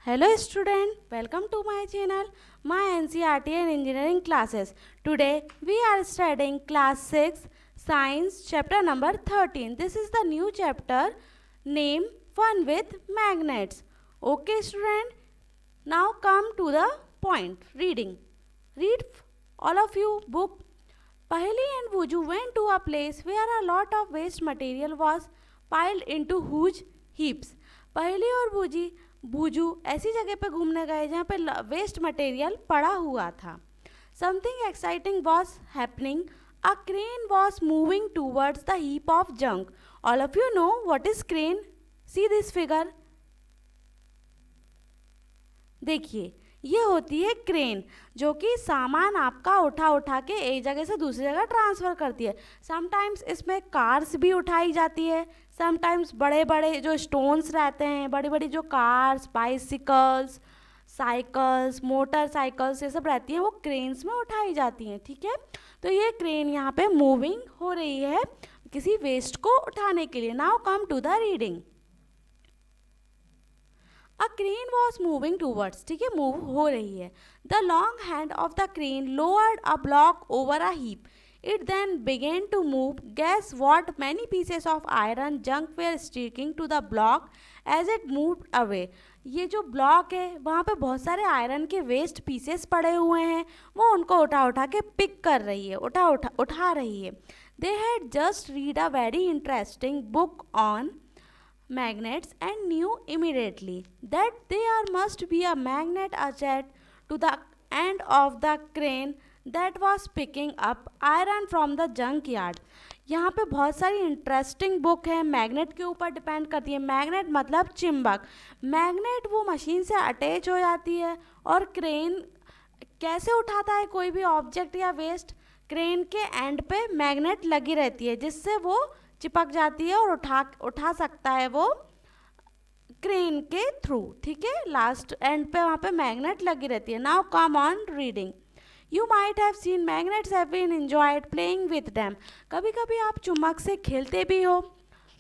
Hello student, welcome to my channel, my NCERT and engineering classes. Today we are studying class 6 science chapter number 13. This is the new chapter name Fun with Magnets. Okay student, now come to the point. Reading. Read all of you book. Paheli and Buju went to a place where a lot of waste material was piled into huge heaps. पहली और बूजू ऐसी जगह पे घूमने गए जहाँ पे waste material पड़ा हुआ था. Something exciting was happening. A crane was moving towards the heap of junk. All of you know what is crane. See this figure. देखिए ये होती है क्रेन जो कि सामान आपका उठा उठा के एक जगह से दूसरी जगह ट्रांसफ़र करती है. समटाइम्स इसमें कार्स भी उठाई जाती है. समटाइम्स बड़े बड़े जो स्टोन्स रहते हैं, बड़ी बड़ी जो कार्स, बाइसिकल्स, साइकिल्स, मोटरसाइकिल्स ये सब रहती हैं वो क्रेन्स में उठाई जाती हैं. ठीक है, तो ये क्रेन यहाँ पे मूविंग हो रही है किसी वेस्ट को उठाने के लिए. Now come to the reading. A crane was moving towards. ठीक है, मूव हो रही है. The long hand of the crane lowered a block over a heap. It then began to move. Guess what? Many pieces of iron junk were sticking to the block as it moved away. ये जो block है वहाँ पे बहुत सारे iron के waste pieces पड़े हुए हैं, वो उनको उठा उठा के पिक कर रही है, उठा रही है. They had just read a very interesting book on magnets and knew immediately that there must be a magnet attached to the end of the crane that was picking up iron from the junk yard. यहाँ पे बहुत सारी interesting book है, magnet के ऊपर depend करती है. Magnet मतलब चिंबक. मैग्नेट वो मशीन से अटैच हो जाती है और क्रेन कैसे उठाता है कोई भी ऑब्जेक्ट या वेस्ट. क्रेन के एंड पे मैग्नेट लगी रहती है जिससे वो चिपक जाती है और उठा सकता है वो क्रेन के थ्रू. ठीक है, लास्ट एंड पे वहाँ पे मैग्नेट लगी रहती है. Now come on reading. You might have seen magnets have been enjoyed playing with them. कभी कभी आप चुम्बक से खेलते भी हो,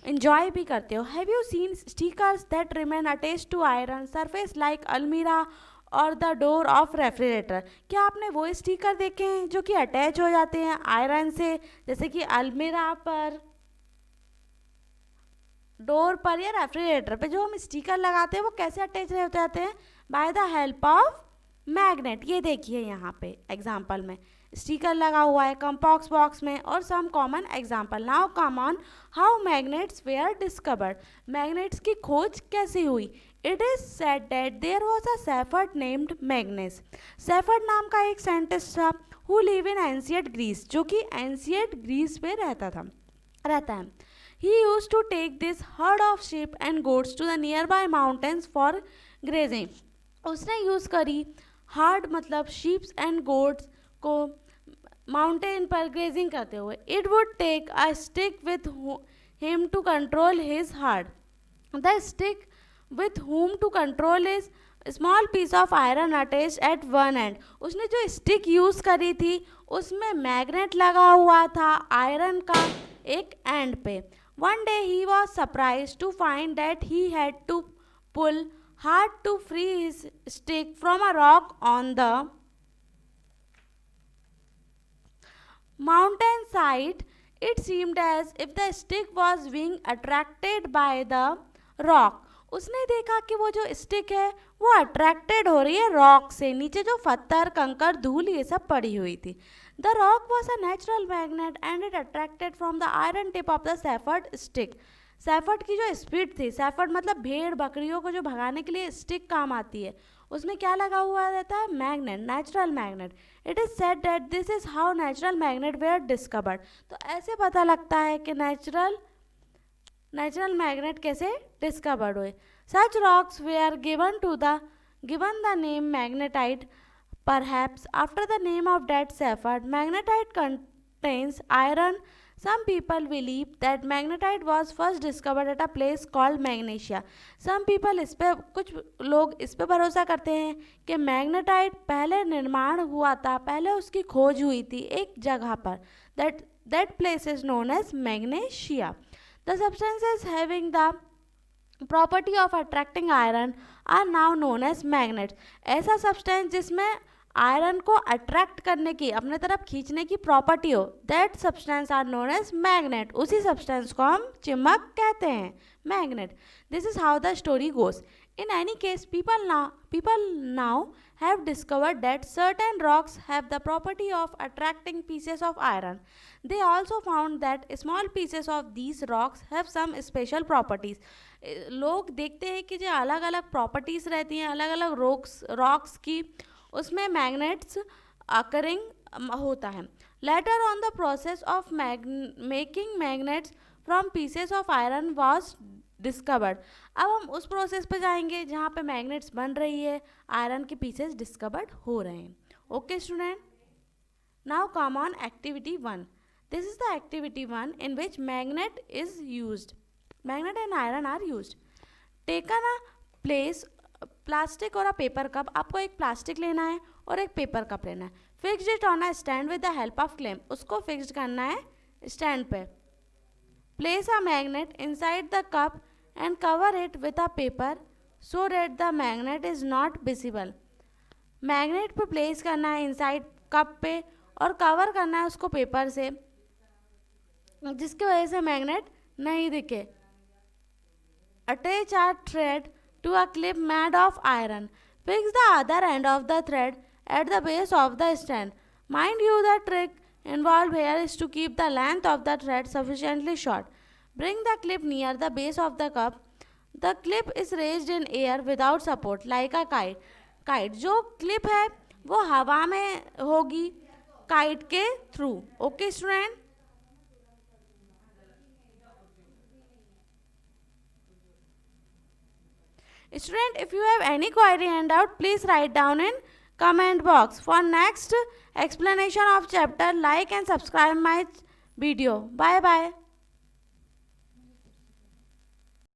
एंजॉय भी करते हो. Have you seen stickers that remain attached to iron surface like अलमीरा और द डोर ऑफ रेफ्रिजरेटर. क्या आपने वो स्टिकर देखे हैं जो कि अटैच हो जाते हैं आयरन से, जैसे कि अलमीरा पर, डोर पर या रेफ्रिजरेटर पे जो हम स्टिकर लगाते हैं वो कैसे अटैच हो जाते हैं? By the help of magnet. ये देखिए यहाँ पे एग्जाम्पल में स्टिकर लगा हुआ है कंपॉक्स बॉक्स में. और some common example. Now come on how magnets were discovered. Magnets की खोज कैसे हुई? It is said that there was a shepherd named Magnes. Shepherd नाम का एक साइंटिस्ट था who live in ancient Greece, जो कि एंशिएंट ग्रीस में रहता है. He used to take this herd of sheep and goats to the nearby mountains for grazing. उसने यूज़ करी herd मतलब sheep and goats को माउंटेन पर ग्रेजिंग करते हुए. It would take a stick with him to control his herd. The stick with whom to control is small piece of iron attach at one end. उसने जो stick use करी थी उसमें magnet लगा हुआ था आयरन का एक एंड पे. One day he was surprised to find that he had to pull hard to free his stick from a rock on the mountainside. It seemed as if the stick was being attracted by the rock. उसने देखा कि वो जो stick है वो attracted हो रही है रॉक से. नीचे जो पत्थर कंकर धूल ये सब पड़ी हुई थी. The rock was a natural magnet and it attracted from the iron tip of the shepherd stick. Shepherd की जो स्पीड थी, सेफर्ड मतलब भेड़ बकरियों को जो भगाने के लिए स्टिक काम आती है, उसमें क्या लगा हुआ रहता है? Magnet, natural magnet. It is said that this is how natural magnet were discovered. तो ऐसे पता लगता है कि नेचुरल मैग्नेट कैसे डिस्कवर्ड हुए. Such rocks were given the name magnetite, perhaps after the name of that sephard. Magnetite contains iron. Some people believe that magnetite was first discovered at a place called Magnesia. Some people कुछ लोग इस पे भरोसा करते हैं कि magnetite पहले निर्माण हुआ था, पहले उसकी खोज हुई थी एक जगह पर. That place is known as Magnesia. The substances having the property of attracting iron are now known as magnets. ऐसा सब्सटेंस जिसमें आयरन को अट्रैक्ट करने की, अपने तरफ खींचने की प्रॉपर्टी हो, that substance are known as magnet. उसी सब्सटेंस को हम चिमक कहते हैं, magnet. This is how the story goes. In any case, people now have discovered that certain rocks have the property of attracting pieces of iron. They also found that small pieces of these rocks have some special properties. लोग देखते हैं कि जो अलग अलग properties रहती हैं अलग अलग रॉक्स की, उसमें मैग्नेट्स अकरिंग होता है। Later on the process of making magnets from pieces of iron was discovered. अब हम उस प्रोसेस पे जाएंगे जहाँ पे मैग्नेट्स बन रही है, आयरन के पीसेस डिस्कवर्ड हो रहे हैं। Okay student, now come on activity 1। This is the activity 1 in which magnet is used. Magnet and iron are used. Taken a place plastic और अ पेपर कप। आपको एक प्लास्टिक लेना है और एक पेपर कप लेना है। Fixed it on a stand with the help of clamp. उसको फिक्स्ड करना है स्टैंड पे। Place a magnet inside the cup and cover it with a paper so that the magnet is not visible. Magnet पे place करना है inside cup पे और cover करना है उसको पेपर से, जिसकी वजह से मैग्नेट नहीं दिखे। Attach a thread to a clip made of iron. Fix the other end of the thread at the base of the stand. Mind you, the trick involved here is to keep the length of the thread sufficiently short. Bring the clip near the base of the cup. The clip is raised in air without support like a kite. Kite जो clip है वो हवा में होगी kite के through. Okay student, Student, if you have any query and doubt, please write down in comment box. For next explanation of chapter, like and subscribe my video. Bye bye.